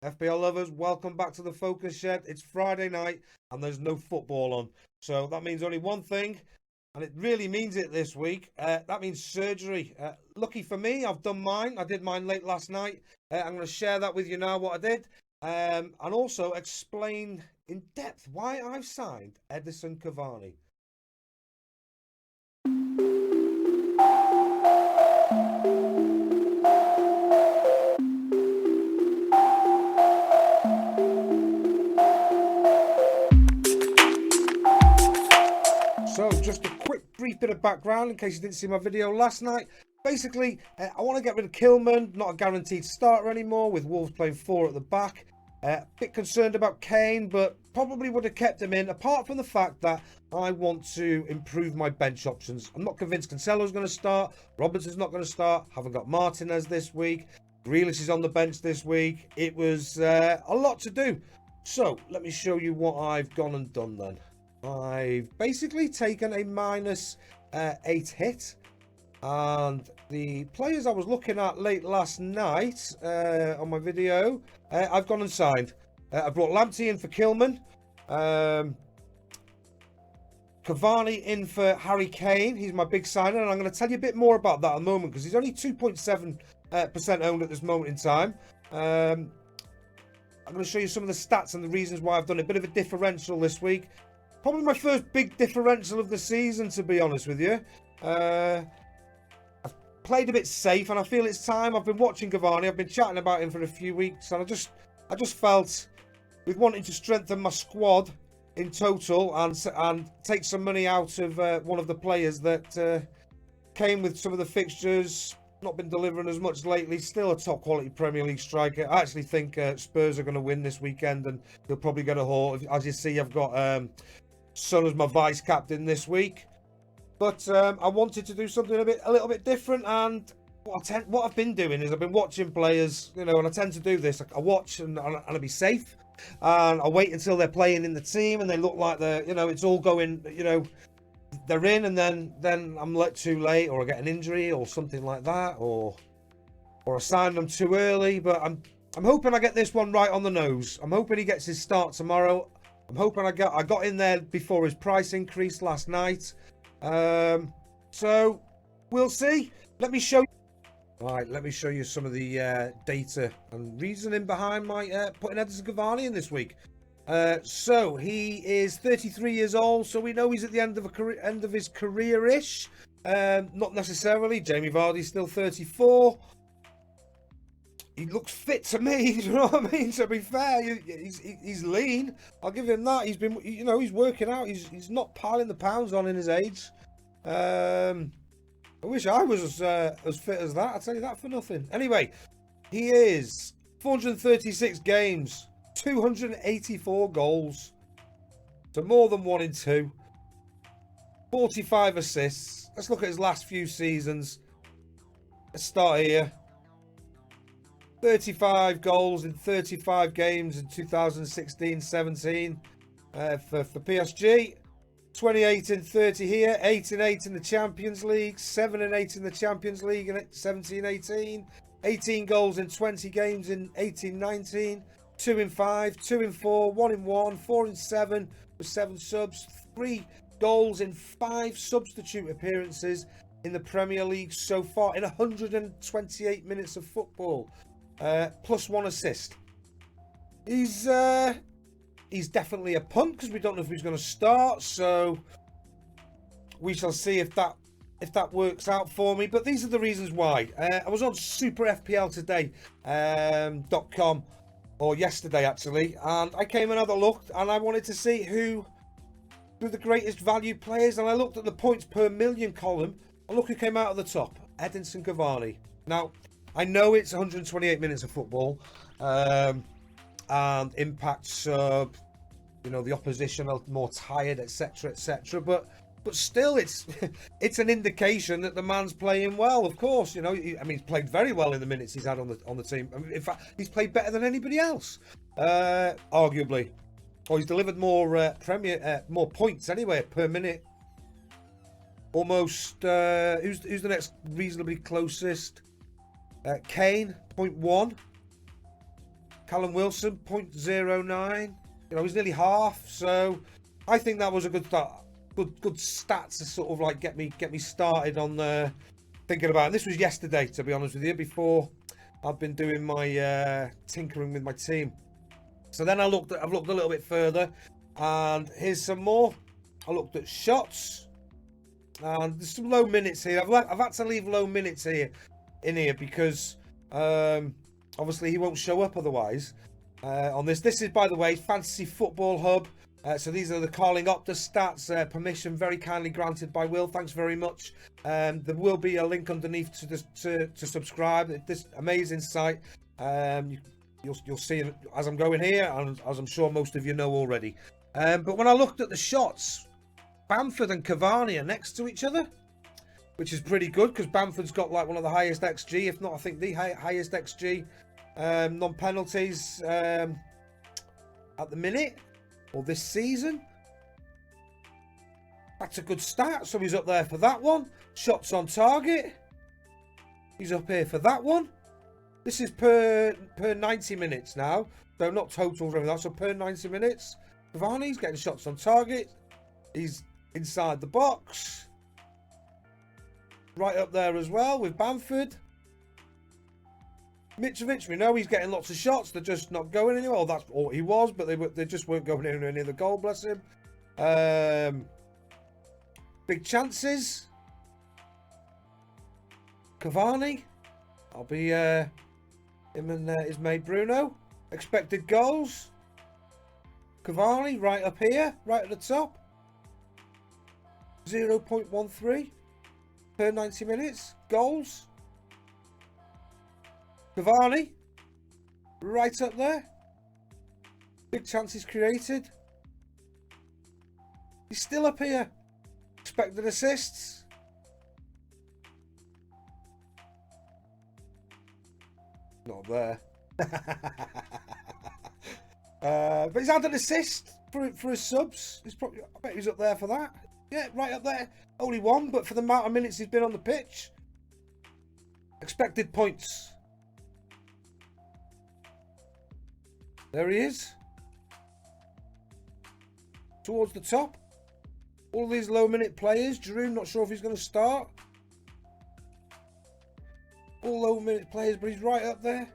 FPL lovers, welcome back to the Focus Shed. It's Friday night and there's no football on. So that means only one thing, and it really means it this week. That means surgery. Lucky for me, I've done mine. I did mine late last night. I'm going to share that with you now, what I did. And also explain in depth why I've signed Edinson Cavani. So, just a quick brief bit of background in case you didn't see my video last night. Basically, I want to get rid of Kilman, not a guaranteed starter anymore, with Wolves playing 4 at the back. Bit concerned about Kane, but probably would have kept him in, apart from the fact that I want to improve my bench options. I'm not convinced Cancelo's going to start, Robertson's not going to start, haven't got Martinez this week, Grealish is on the bench this week. It was a lot to do. So, let me show you what I've gone and done then. I've basically taken a -8 hit, and the players I was looking at late last night on my video, I've gone and signed. I brought Lamptey in for Kilman, Cavani in for Harry Kane. He's my big signing, and I'm going to tell you a bit more about that at the moment because he's only 2.7% owned at this moment in time. I'm going to show you some of the stats and the reasons why I've done a bit of a differential this week. Probably my first big differential of the season, to be honest with you. I've played a bit safe, and I feel it's time. I've been watching Cavani. I've been chatting about him for a few weeks, and I just felt, with wanting to strengthen my squad in total and take some money out of one of the players that came with some of the fixtures, not been delivering as much lately. Still a top quality Premier League striker. I actually think Spurs are going to win this weekend, and they'll probably get a haul. As you see, I've got Son as my vice captain this week, but I wanted to do something a little bit different. And what I've been doing is I've been watching players, you know, and I tend to do this. I watch and I'll be safe, and I wait until they're playing in the team and they look like they're, you know, it's all going, you know, they're in, and then I'm let too late, or I get an injury or something like that, or I sign them too early. But I'm hoping I get this one right on the nose. I'm hoping he gets his start tomorrow. I'm hoping I got in there before his price increased last night. So we'll see. Let me show you some of the data and reasoning behind my putting Edinson Cavani in this week. So he is 33 years old, so we know he's at the end of his career-ish. Not necessarily. Jamie Vardy's still 34. He looks fit to me, you know what I mean? To be fair, he's lean. I'll give him that. He's been, you know, he's working out. He's not piling the pounds on in his age. I wish I was as fit as that. I'll tell you that for nothing. Anyway, he is 436 games, 284 goals, so more than 1 in 2. 45 assists. Let's look at his last few seasons. Let's start here. 35 goals in 35 games in 2016-17 for PSG. 28 in 30 here. 8 in 8 in the Champions League. 7 in 8 in the Champions League in 17-18. 18 goals in 20 games in 18-19. 2 in 5. 2 in 4. 1 in 1. 4 in 7 with 7 subs. 3 goals in 5 substitute appearances in the Premier League so far in 128 minutes of football. Plus 1 assist. He's definitely a punt because we don't know if he's going to start, so we shall see if that works out for me. But these are the reasons why. I was on superfpltoday.com or yesterday actually, and I came and had a look, and I wanted to see who were the greatest value players, and I looked at the points per million column, and look who came out at the top. Edinson Cavani. Now, I know it's 128 minutes of football, and impact sub, you know, the opposition are more tired, etc., etc. But still, it's an indication that the man's playing well. Of course, you know, I mean, he's played very well in the minutes he's had on the team. I mean, in fact, he's played better than anybody else, arguably. Or he's delivered more more points anyway per minute. Almost. Who's the next reasonably closest? Kane 0.1. Callum Wilson, 0.09. You know, he's nearly half. So I think that was a good start. Good stats to sort of like get me started on thinking about it. And this was yesterday, to be honest with you, before I've been doing my tinkering with my team. So then I've looked a little bit further, and here's some more. I looked at shots, and there's some low minutes here. I've had to leave low minutes here in here because obviously he won't show up otherwise on this. This is, by the way, Fantasy Football Hub. So these are the Carling Optus stats. Permission very kindly granted by Will. Thanks very much. There will be a link underneath to subscribe. This amazing site. You'll see it as I'm going here, and as I'm sure most of you know already. But when I looked at the shots, Bamford and Cavani are next to each other, which is pretty good because Bamford's got like one of the highest XG, if not I think the highest XG non-penalties at the minute, or this season. That's a good start. So he's up there for that one. Shots on target. He's up here for that one. This is per 90 minutes now. So not total or anything. So per 90 minutes. Cavani's getting shots on target. He's inside the box. Right up there as well with Bamford. Mitrovic, we know he's getting lots of shots. They're just not going anywhere. Well, that's all he was, but they just weren't going anywhere near the goal, bless him. Big chances. Cavani. I'll be him and his mate Bruno. Expected goals. Cavani right up here, right at the top. 0.13 per 90 minutes. Goals. Cavani right up there. Big chances created. He's still up here. Expected assists. Not there. But he's had an assist for his subs. He's probably, I bet he's up there for that. Yeah, right up there. Only one, but for the amount of minutes he's been on the pitch. Expected points. There he is. Towards the top. All these low minute players. Giroud, not sure if he's going to start. All low minute players, but he's right up there.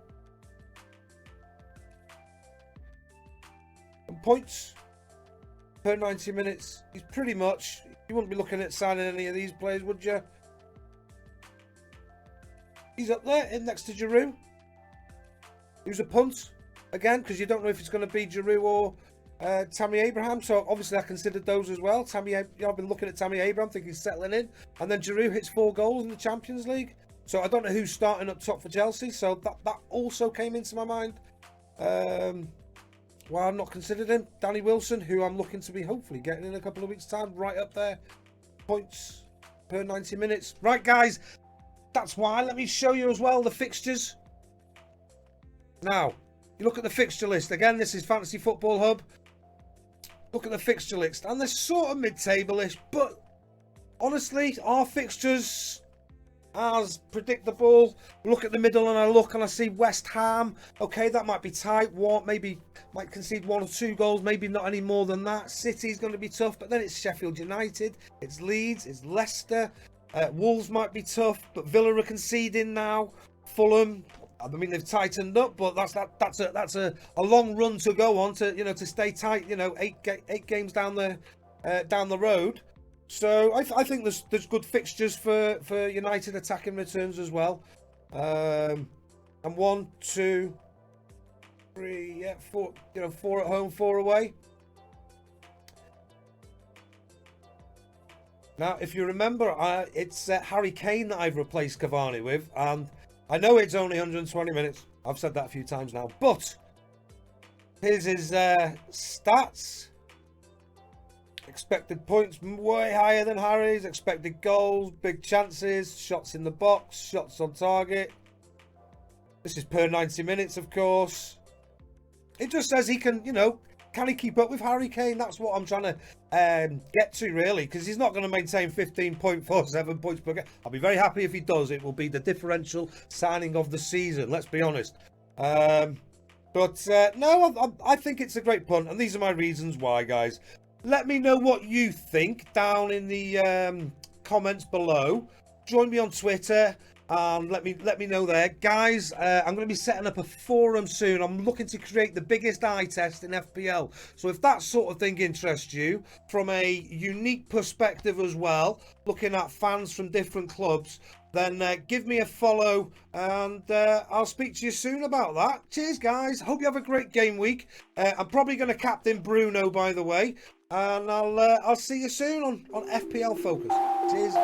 And points per 90 minutes. He's pretty much, you wouldn't be looking at signing any of these players, would you? He's up there, in next to Giroud. He was a punt, again, because you don't know if it's going to be Giroud or Tammy Abraham. So obviously I considered those as well. I've been looking at Tammy Abraham, thinking he's settling in. And then Giroud hits 4 goals in the Champions League. So I don't know who's starting up top for Chelsea. So that also came into my mind. Well, I'm not considered him. Danny Wilson, who I'm looking to be hopefully getting in a couple of weeks' time, right up there. Points per 90 minutes. Right, guys, that's why. Let me show you as well the fixtures. Now, you look at the fixture list. Again, this is Fantasy Football Hub. Look at the fixture list. And they're sort of mid-table-ish, but honestly, our fixtures as predictable. Look at the middle and I look and I see West Ham. Okay, that might be tight. Maybe might concede 1 or 2 goals, maybe not any more than that. City's going to be tough, but then it's Sheffield United, it's Leeds, it's Leicester. Wolves might be tough, but Villa are conceding now. Fulham, I mean, they've tightened up, but that's a long run to go on to stay tight. 8 games down the road. So I think there's good fixtures for United attacking returns as well. And 1, 2, 3, 4. 4 at home, 4 away. Now, if you remember, it's Harry Kane that I've replaced Cavani with, and I know it's only 120 minutes. I've said that a few times now, but here's his stats. Expected points way higher than Harry's. Expected goals, big chances, shots in the box, shots on target. This is per 90 minutes, of course. It just says he can, can he keep up with Harry Kane? That's what I'm trying to get to, really, because he's not going to maintain 15.47 points per game. I'll be very happy if he does. It will be the differential signing of the season, let's be honest. But no, I think it's a great punt, and these are my reasons why, guys. Let me know what you think down in the comments below. Join me on Twitter and let me know there, guys. I'm going to be setting up a forum soon. I'm looking to create the biggest eye test in FPL. So if that sort of thing interests you, from a unique perspective as well, looking at fans from different clubs, then give me a follow, and I'll speak to you soon about that. Cheers, guys. Hope you have a great game week. I'm probably going to captain Bruno, by the way, and I'll see you soon on FPL Focus. Cheers.